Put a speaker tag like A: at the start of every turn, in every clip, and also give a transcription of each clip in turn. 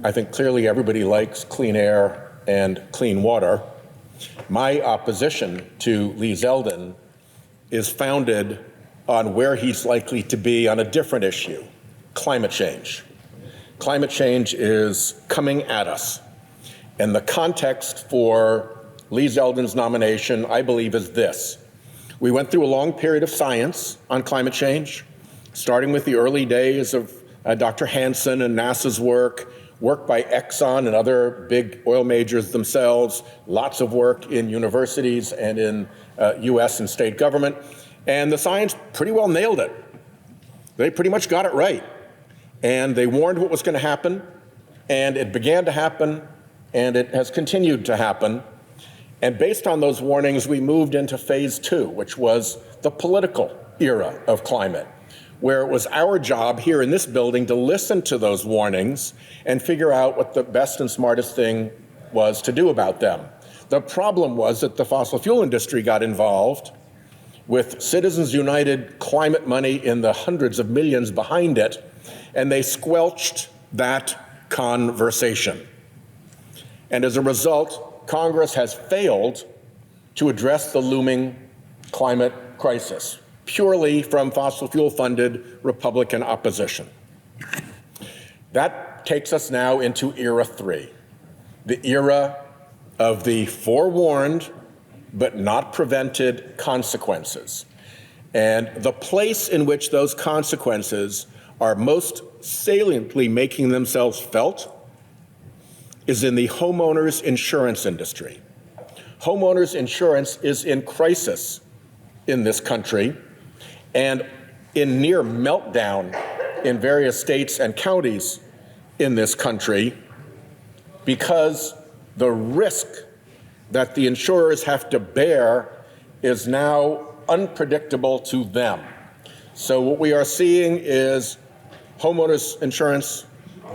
A: I think clearly everybody likes clean air and clean water. My opposition to Lee Zeldin is founded on where he's likely to be on a different issue, climate change. Climate change is coming at us. And the context for Lee Zeldin's nomination, I believe, is this. We went through a long period of science on climate change, starting with the early days of Dr. Hansen and NASA's work by Exxon and other big oil majors themselves, lots of work in universities and in US and state government. And the science pretty well nailed it. They pretty much got it right. And they warned what was going to happen, and it began to happen, and it has continued to happen. And based on those warnings, we moved into phase 2, which was the political era of climate, where it was our job here in this building to listen to those warnings and figure out what the best and smartest thing was to do about them. The problem was that the fossil fuel industry got involved with Citizens United climate money in the hundreds of millions behind it, and they squelched that conversation. And as a result, Congress has failed to address the looming climate crisis, purely from fossil fuel-funded Republican opposition. That takes us now into era 3, the era of the forewarned but not prevented consequences. And the place in which those consequences are most saliently making themselves felt is in the homeowners insurance industry. Homeowners insurance is in crisis in this country and in near meltdown in various states and counties in this country because the risk that the insurers have to bear is now unpredictable to them. So what we are seeing is homeowners insurance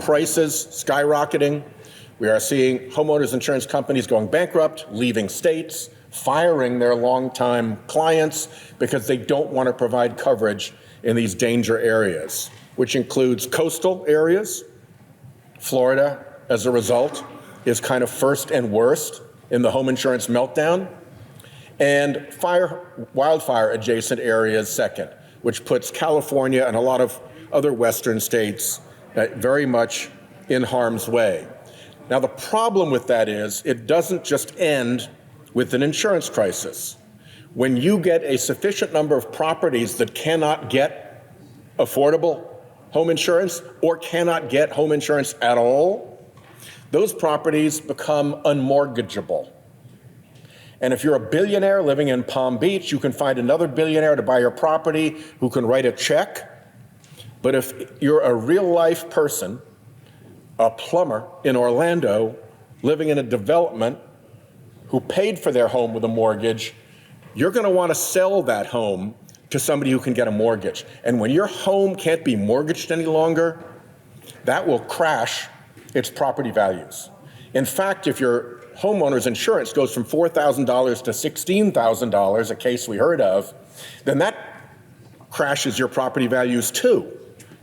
A: prices skyrocketing. We are seeing homeowners insurance companies going bankrupt, leaving states, firing their longtime clients because they don't want to provide coverage in these danger areas, which includes coastal areas. Florida, as a result, is kind of first and worst in the home insurance meltdown, and wildfire adjacent areas second, which puts California and a lot of other western states very much in harm's way. Now, the problem with that is it doesn't just end with an insurance crisis. When you get a sufficient number of properties that cannot get affordable home insurance or cannot get home insurance at all, those properties become unmortgageable. And if you're a billionaire living in Palm Beach, you can find another billionaire to buy your property who can write a check. But if you're a real-life person, a plumber in Orlando living in a development who paid for their home with a mortgage, you're going to want to sell that home to somebody who can get a mortgage. And when your home can't be mortgaged any longer, that will crash its property values. In fact, if your homeowner's insurance goes from $4,000 to $16,000, a case we heard of, then that crashes your property values too,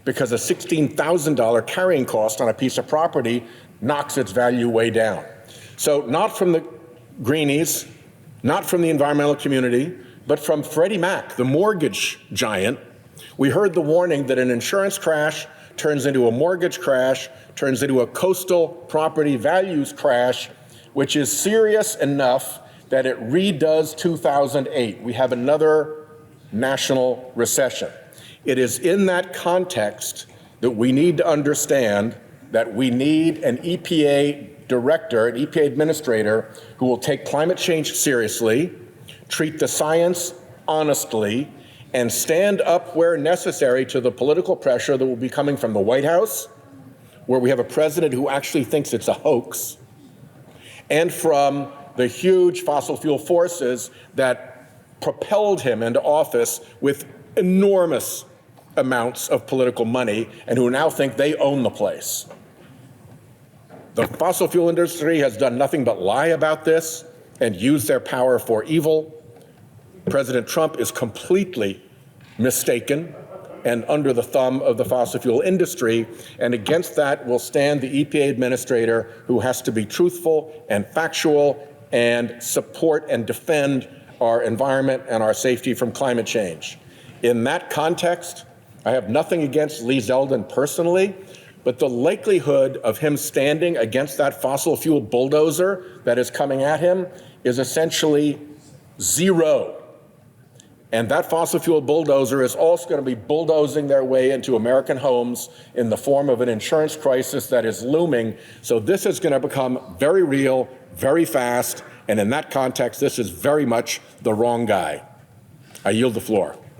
A: because a $16,000 carrying cost on a piece of property knocks its value way down. So not from the Greenies, not from the environmental community, but from Freddie Mac, the mortgage giant. We heard the warning that an insurance crash turns into a mortgage crash, turns into a coastal property values crash, which is serious enough that it redoes 2008. We have another national recession. It is in that context that we need to understand that we need an EPA director, an EPA administrator, who will take climate change seriously, treat the science honestly, and stand up where necessary to the political pressure that will be coming from the White House, where we have a president who actually thinks it's a hoax, and from the huge fossil fuel forces that propelled him into office with enormous amounts of political money and who now think they own the place. The fossil fuel industry has done nothing but lie about this and use their power for evil. President Trump is completely mistaken and under the thumb of the fossil fuel industry. And against that will stand the EPA Administrator, who has to be truthful and factual and support and defend our environment and our safety from climate change. In that context, I have nothing against Lee Zeldin personally, but the likelihood of him standing against that fossil fuel bulldozer that is coming at him is essentially zero. And that fossil fuel bulldozer is also going to be bulldozing their way into American homes in the form of an insurance crisis that is looming. So this is going to become very real, very fast. And in that context, this is very much the wrong guy. I yield the floor.